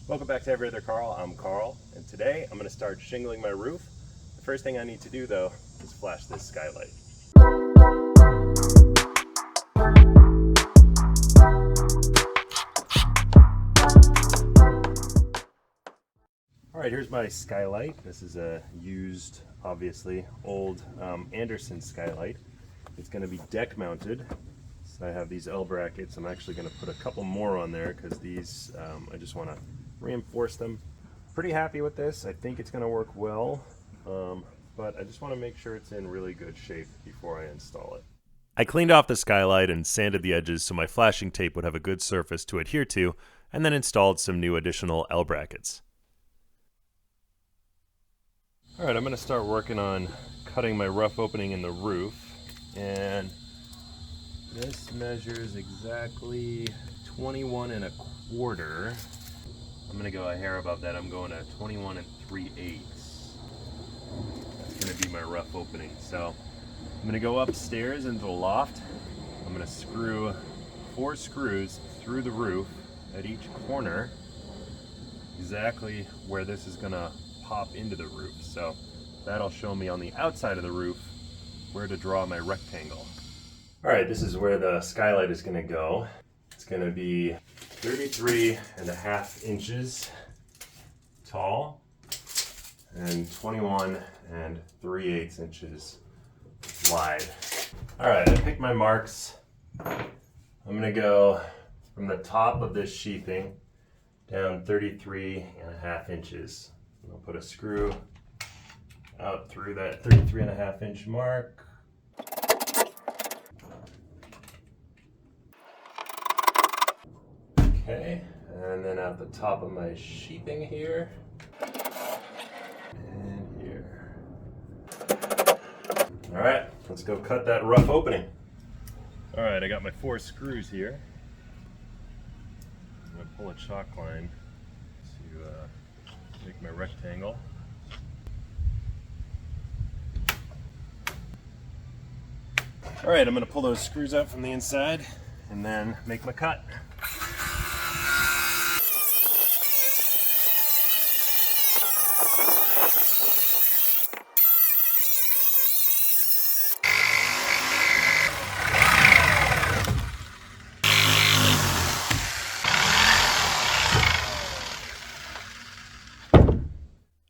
Welcome back to Every Other Carl. I'm Carl, and today I'm going to start shingling my roof. The first thing I need to do though is flash this skylight. Alright, here's my skylight. This is a used, obviously, old Andersen skylight. It's going to be deck mounted. So I have these L brackets. I'm actually going to put a couple more on there because these, I just want to reinforce them. Pretty happy with this. I think it's going to work well, but I just want to make sure it's in really good shape before I install it. I cleaned off the skylight and sanded the edges so my flashing tape would have a good surface to adhere to, and then installed some new additional L brackets. Alright, I'm going to start working on cutting my rough opening in the roof, and this measures exactly 21 1/4. I'm going to go a hair above that. I'm going to 21 3/8. That's going to be my rough opening. So I'm going to go upstairs into the loft. I'm going to screw 4 screws through the roof at each corner, exactly where this is going to pop into the roof. So that'll show me on the outside of the roof where to draw my rectangle. Alright, this is where the skylight is going to go. It's going to be 33.5 inches tall and 21 3/8 inches wide. Alright, I picked my marks. I'm going to go from the top of this sheathing down 33.5 inches. I'll put a screw out through that 33.5 inch mark. Okay, and then at the top of my sheathing here, and here. Alright, let's go cut that rough opening. Alright, I got my 4 screws here. I'm going to pull a chalk line to make my rectangle. Alright, I'm going to pull those screws out from the inside and then make my cut.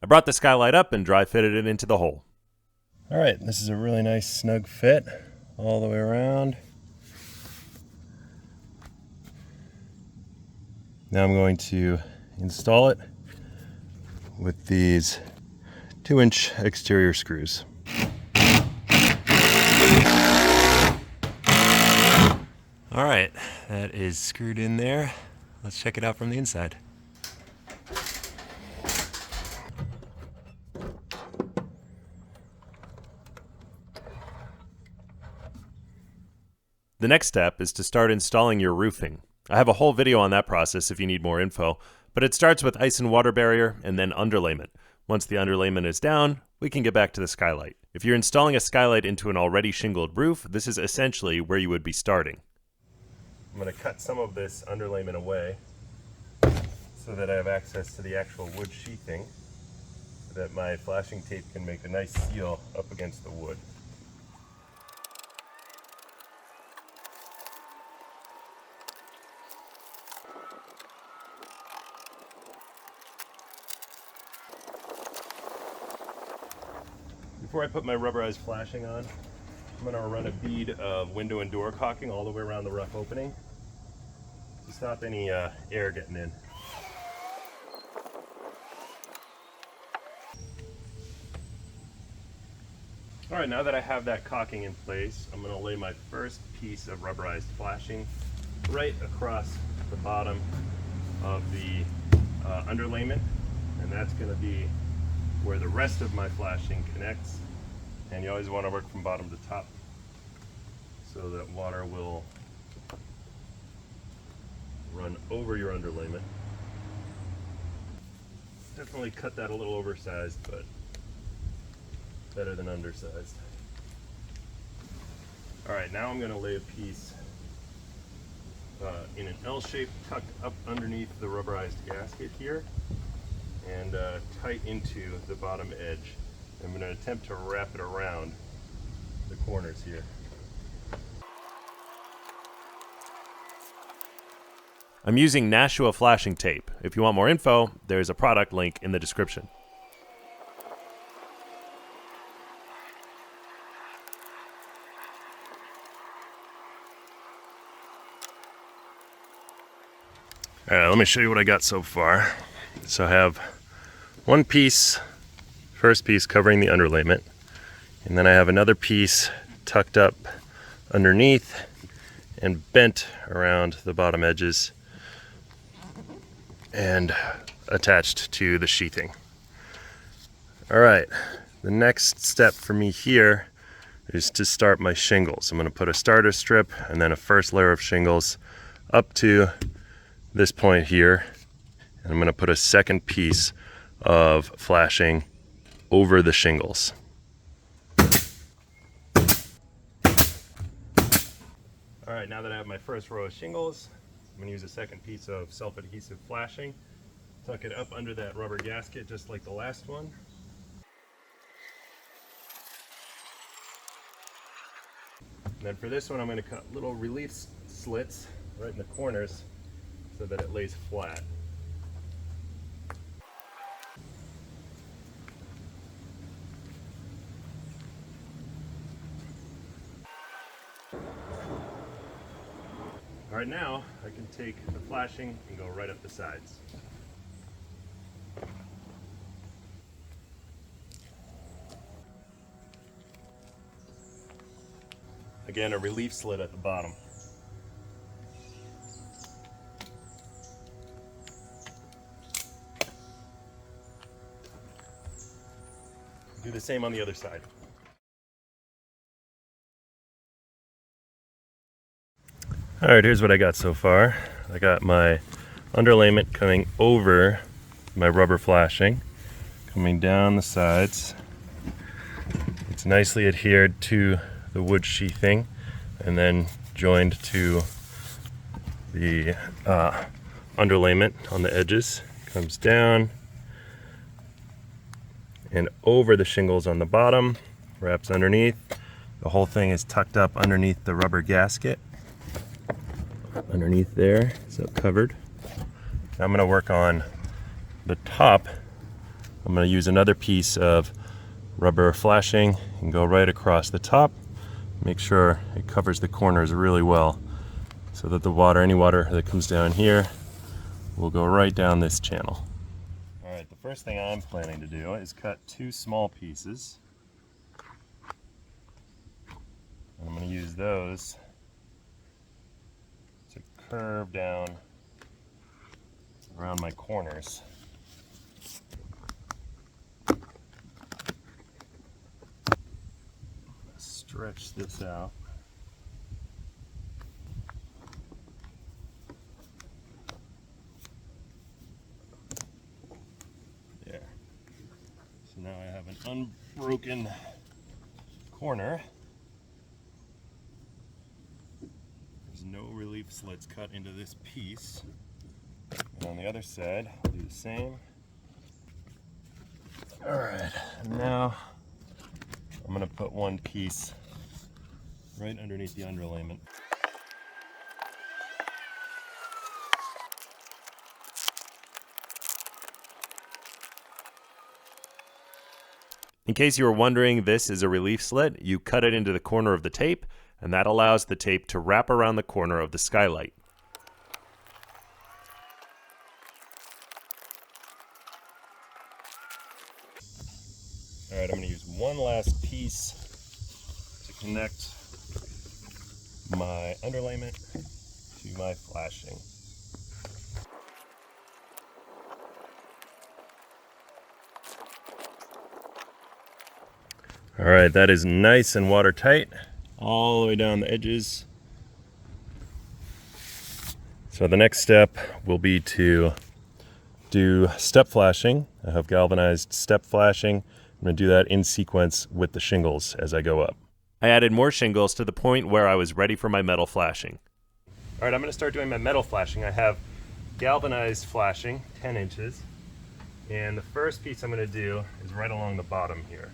I brought the skylight up and dry fitted it into the hole. Alright, this is a really nice snug fit all the way around. Now I'm going to install it with these 2-inch exterior screws. Alright, that is screwed in there. Let's check it out from the inside. The next step is to start installing your roofing. I have a whole video on that process if you need more info, but it starts with ice and water barrier and then underlayment. Once the underlayment is down, we can get back to the skylight. If you're installing a skylight into an already shingled roof, this is essentially where you would be starting. I'm going to cut some of this underlayment away so that I have access to the actual wood sheathing, so that my flashing tape can make a nice seal up against the wood. Before I put my rubberized flashing on, I'm going to run a bead of window and door caulking all the way around the rough opening to stop any air getting in. Alright, now that I have that caulking in place, I'm going to lay my first piece of rubberized flashing right across the bottom of the underlayment, and that's going to be where the rest of my flashing connects. And you always want to work from bottom to top so that water will run over your underlayment. Definitely cut that a little oversized, but better than undersized. Alright, now I'm going to lay a piece in an L shape tucked up underneath the rubberized gasket here and tight into the bottom edge. I'm going to attempt to wrap it around the corners here. I'm using Nashua flashing tape. If you want more info, there's a product link in the description. All right, let me show you what I got so far. So I have one piece, first piece covering the underlayment, and then I have another piece tucked up underneath and bent around the bottom edges and attached to the sheathing. All right, the next step for me here is to start my shingles. I'm going to put a starter strip and then a first layer of shingles up to this point here, and I'm going to put a second piece of flashing over the shingles. All right, now that I have my first row of shingles, I'm going to use a second piece of self-adhesive flashing, tuck it up under that rubber gasket just like the last one. And then for this one, I'm going to cut little relief slits right in the corners so that it lays flat. All right, now I can take the flashing and go right up the sides. Again, a relief slit at the bottom. Do the same on the other side. All right, here's what I got so far. I got my underlayment coming over my rubber flashing, coming down the sides. It's nicely adhered to the wood sheathing and then joined to the underlayment on the edges. Comes down and over the shingles on the bottom, wraps underneath. The whole thing is tucked up underneath the rubber gasket. Underneath there, so covered. Now I'm going to work on the top. I'm going to use another piece of rubber flashing and go right across the top. Make sure it covers the corners really well so that the water, any water that comes down here, will go right down this channel. All right, the first thing I'm planning to do is cut two small pieces. I'm going to use those to curve down around my corners. Stretch this out. There. So now I have an unbroken corner. There's no relief slits cut into this piece. And on the other side, I'll do the same. All right, now I'm going to put one piece right underneath the underlayment. In case you were wondering, this is a relief slit. You cut it into the corner of the tape, and that allows the tape to wrap around the corner of the skylight. All right, I'm going to use one last piece to connect my underlayment to my flashing. All right, that is nice and watertight all the way down the edges. So the next step will be to do step flashing. I have galvanized step flashing. I'm going to do that in sequence with the shingles as I go up. I added more shingles to the point where I was ready for my metal flashing. All right, I'm gonna start doing my metal flashing. I have galvanized flashing, 10 inches. And the first piece I'm gonna do is right along the bottom here.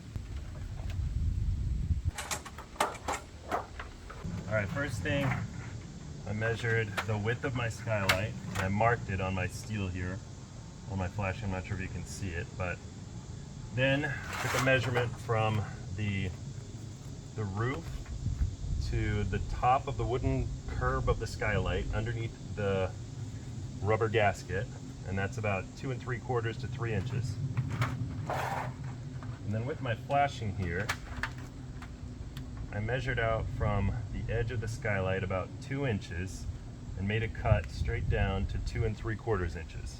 All right, first thing, I measured the width of my skylight. And I marked it on my steel here, on my flashing. I'm not sure if you can see it, but then took a measurement from the roof to the top of the wooden curb of the skylight underneath the rubber gasket, and that's about 2 3/4 to 3 inches. And then with my flashing here, I measured out from the edge of the skylight about 2 inches and made a cut straight down to 2 3/4 inches.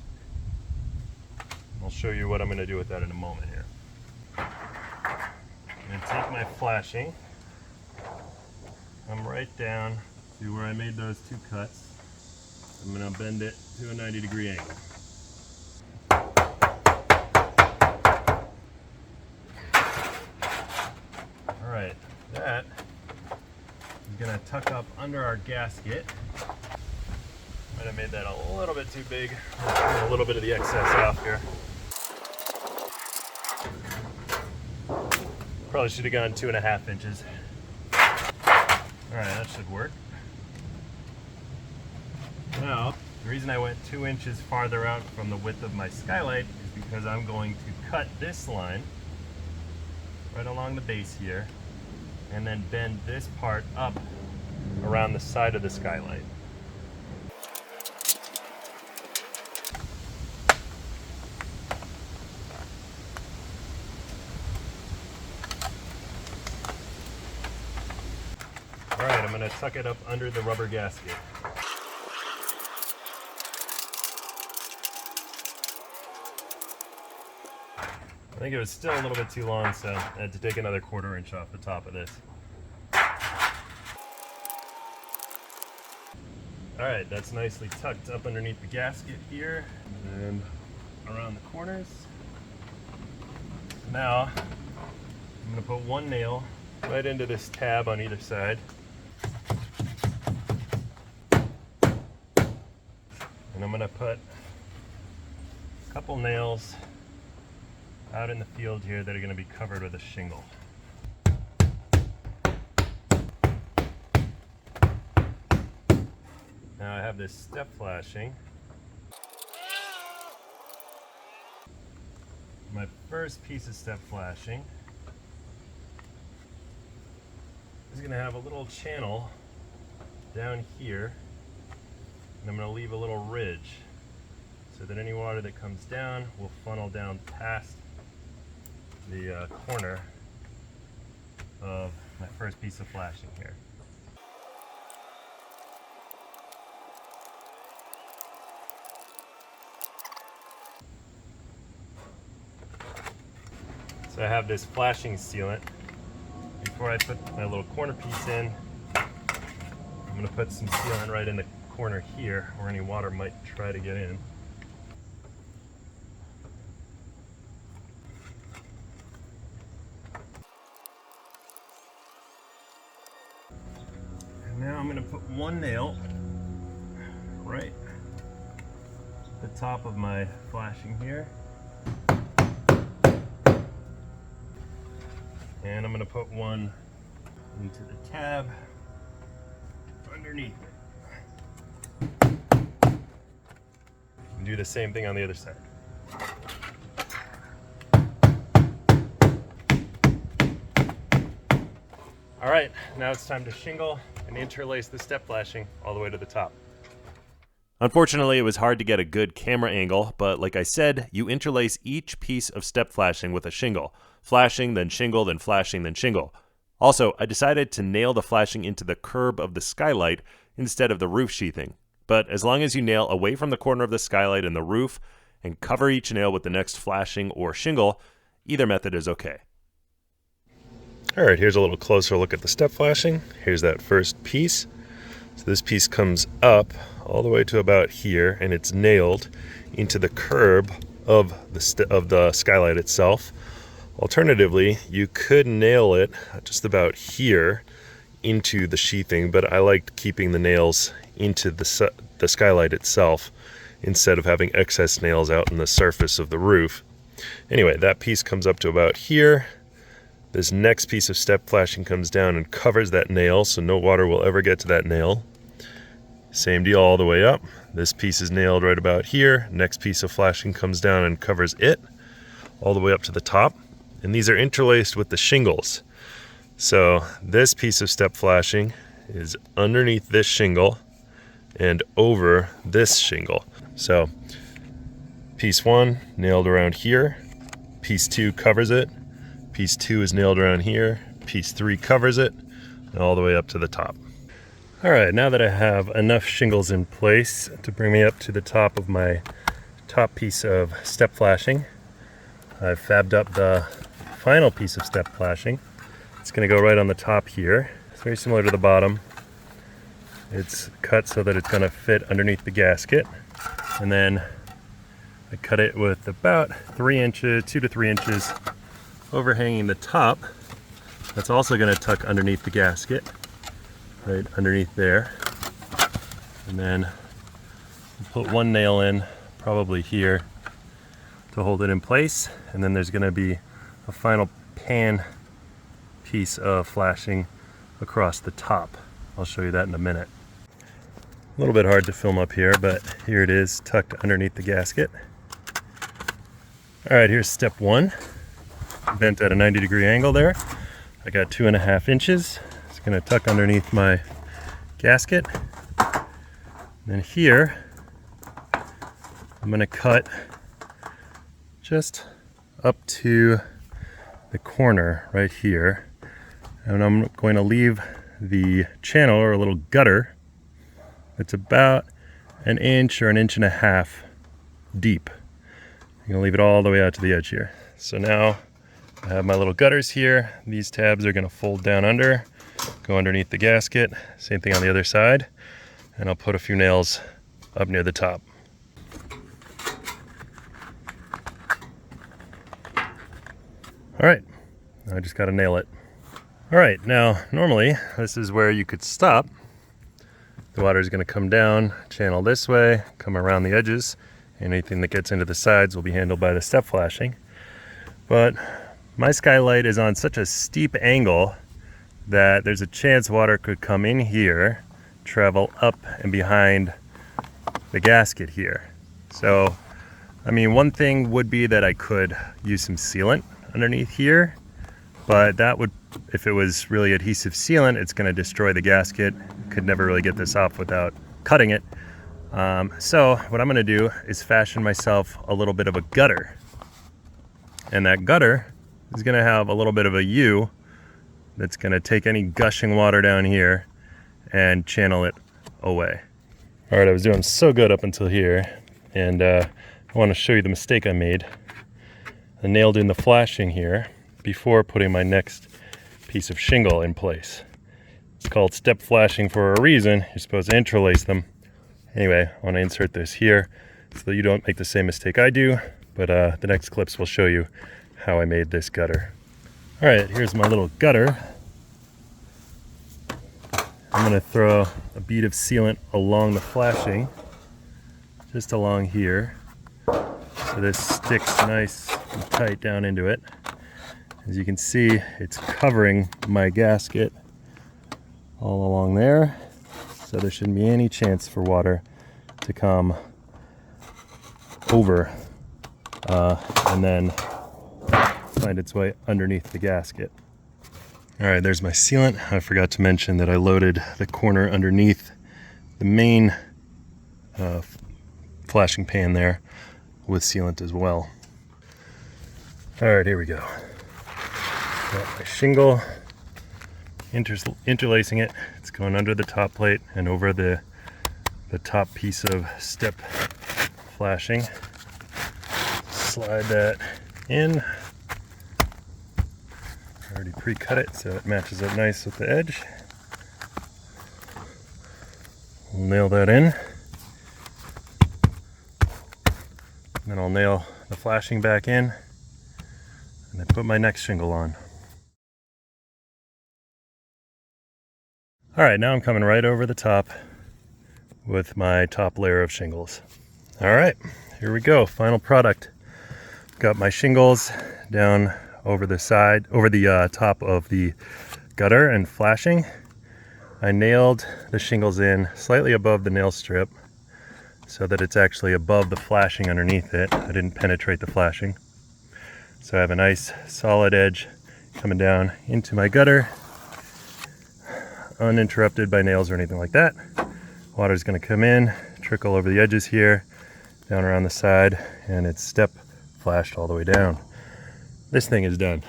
I'll show you what I'm going to do with that in a moment here. I'm going to take my flashing, come right down to where I made those 2 cuts. I'm going to bend it to a 90-degree angle. All right, that is going to tuck up under our gasket. Might have made that a little bit too big. I'll pull a little bit of the excess off here. Probably should have gone 2.5 inches. All right, that should work. Now, the reason I went 2 inches farther out from the width of my skylight is because I'm going to cut this line right along the base here and then bend this part up around the side of the skylight. All right, I'm going to tuck it up under the rubber gasket. I think it was still a little bit too long, so I had to take another 1/4 inch off the top of this. All right, that's nicely tucked up underneath the gasket here and around the corners. Now, I'm going to put one nail right into this tab on either side. And I'm going to put a couple nails out in the field here that are going to be covered with a shingle. Now I have this step flashing. My first piece of step flashing is going to have a little channel down here, and I'm going to leave a little ridge so that any water that comes down will funnel down past the corner of my first piece of flashing here. So I have this flashing sealant. Before I put my little corner piece in, I'm going to put some sealant right in the corner here where any water might try to get in. Now I'm going to put one nail right at the top of my flashing here. And I'm going to put one into the tab underneath it. And do the same thing on the other side. All right, now it's time to shingle and interlace the step flashing all the way to the top. Unfortunately, it was hard to get a good camera angle, but like I said, you interlace each piece of step flashing with a shingle. Flashing, then shingle, then flashing, then shingle. Also, I decided to nail the flashing into the curb of the skylight instead of the roof sheathing. But as long as you nail away from the corner of the skylight and the roof and cover each nail with the next flashing or shingle, either method is okay. All right, here's a little closer look at the step flashing. Here's that first piece. So this piece comes up all the way to about here, and it's nailed into the curb of the skylight itself. Alternatively, you could nail it just about here into the sheathing, but I liked keeping the nails into the skylight itself instead of having excess nails out in the surface of the roof. Anyway, that piece comes up to about here. This next piece of step flashing comes down and covers that nail, so no water will ever get to that nail. Same deal all the way up. This piece is nailed right about here. Next piece of flashing comes down and covers it all the way up to the top. And these are interlaced with the shingles. So this piece of step flashing is underneath this shingle and over this shingle. So piece 1 nailed around here. Piece 2 covers it. Piece 2 is nailed around here. Piece 3 covers it, and all the way up to the top. All right, now that I have enough shingles in place to bring me up to the top of my top piece of step flashing, I've fabbed up the final piece of step flashing. It's going to go right on the top here. It's very similar to the bottom. It's cut so that it's going to fit underneath the gasket, and then I cut it with about 3 inches, 2 to 3 inches overhanging the top. That's also going to tuck underneath the gasket, right underneath there. And then put one nail in, probably here, to hold it in place. And then there's going to be a final pan piece of flashing across the top. I'll show you that in a minute. A little bit hard to film up here, but here it is, tucked underneath the gasket. All right, here's step 1. Bent at a 90-degree angle there. I got 2.5 inches. It's going to tuck underneath my gasket. And then here, I'm going to cut just up to the corner right here. And I'm going to leave the channel, or a little gutter, that's about 1 inch or 1.5 inches deep. I'm going to leave it all the way out to the edge here. So now I have my little gutters here. These tabs are going to fold down under, go underneath the gasket. Same thing on the other side. And I'll put a few nails up near the top. All right, I just got to nail it. All right, now normally this is where you could stop. The water is going to come down, channel this way, come around the edges. Anything that gets into the sides will be handled by the step flashing. But my skylight is on such a steep angle that there's a chance water could come in here, travel up and behind the gasket here. So, I mean, one thing would be that I could use some sealant underneath here, but that would, if it was really adhesive sealant, it's going to destroy the gasket. Could never really get this off without cutting it. So what I'm going to do is fashion myself a little bit of a gutter. And that gutter is going to have a little bit of a U that's going to take any gushing water down here and channel it away. All right, I was doing so good up until here, and I want to show you the mistake I made. I nailed in the flashing here before putting my next piece of shingle in place. It's called step flashing for a reason. You're supposed to interlace them. Anyway, I want to insert this here so that you don't make the same mistake I do, but the next clips will show you how I made this gutter. All right, here's my little gutter. I'm going to throw a bead of sealant along the flashing, just along here, so this sticks nice and tight down into it. As you can see, it's covering my gasket all along there, so there shouldn't be any chance for water to come over and then find its way underneath the gasket. All right, there's my sealant. I forgot to mention that I loaded the corner underneath the main flashing pan there with sealant as well. All right, here we go. Got my shingle, interlacing it. It's going under the top plate and over the top piece of step flashing. Slide that in. I already pre-cut it so it matches up nice with the edge. We'll nail that in. And then I'll nail the flashing back in and then put my next shingle on. All right, now I'm coming right over the top with my top layer of shingles. All right, here we go, final product. Got my shingles down over the side, over the top of the gutter and flashing. I nailed the shingles in slightly above the nail strip so that it's actually above the flashing underneath it. I didn't penetrate the flashing. So I have a nice solid edge coming down into my gutter, uninterrupted by nails or anything like that. Water's gonna come in, trickle over the edges here, down around the side, and it's step flashed all the way down. This thing is done.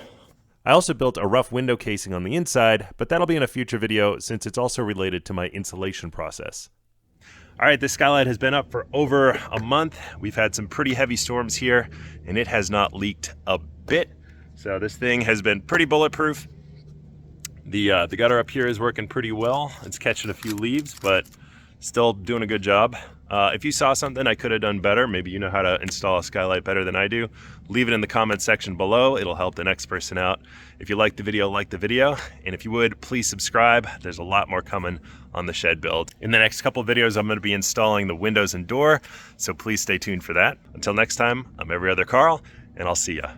I also built a rough window casing on the inside, but that'll be in a future video since it's also related to my insulation process. All right, this skylight has been up for over a month. We've had some pretty heavy storms here, and it has not leaked a bit. So this thing has been pretty bulletproof. The gutter up here is working pretty well. It's catching a few leaves, but still doing a good job. If you saw something I could have done better, maybe you know how to install a skylight better than I do, leave it in the comments section below. It'll help the next person out. If you like the video, and if you would, please subscribe. There's a lot more coming on the shed build. In the next couple of videos, I'm going to be installing the windows and door, so please stay tuned for that. Until next time, I'm Every Other Carl, and I'll see ya.